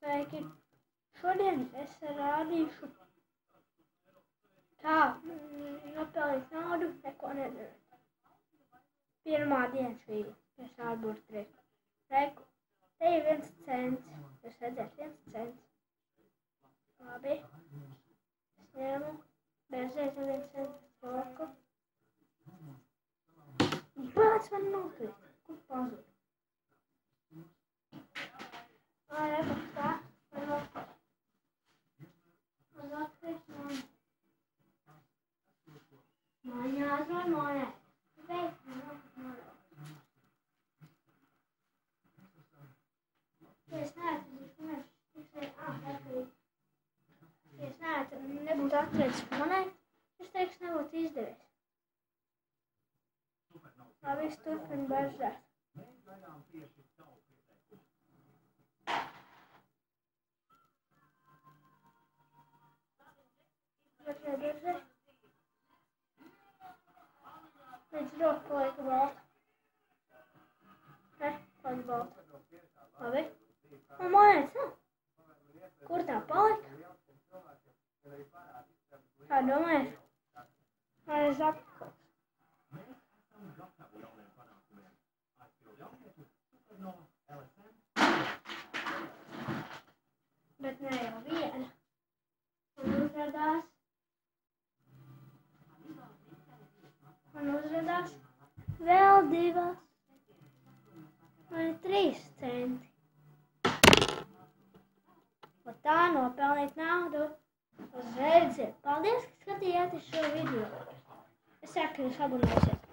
Sveiki! Šodien es rādīšu, kā nopelnīt naudu, neko nedarot. Pirmā diena šī es ārburtu triku. Reiku, te ir 1 cents. Jūs redzēt, 1 cents. Labi. Es ņemu, bērzēs 1 cents roku. Bāc man nokrīt. Kur pazūd? Reku, tā. Man nokrīt. Man nokrīt man. Mājās vai mājās? Veikt man nokrīt mājās. Ja es neesmu, nebūtu atradis monētu, es teikšu, nebūtu izdevies. Labi, es turpinu baržāt. Otrajā baržē. Līdz roku palika balta. Palika balta. Labi. Un monētas nav. Kur tā palika? Kā domājat? Vai es apkos? Bet ne jau viena. Man uzradās vēl 2 vai 3 centi. Un tā nopelnīt naudu uz redzēt. Paldies, ka skatījāties šo video. Es ceru, ka jūs abonēsiet.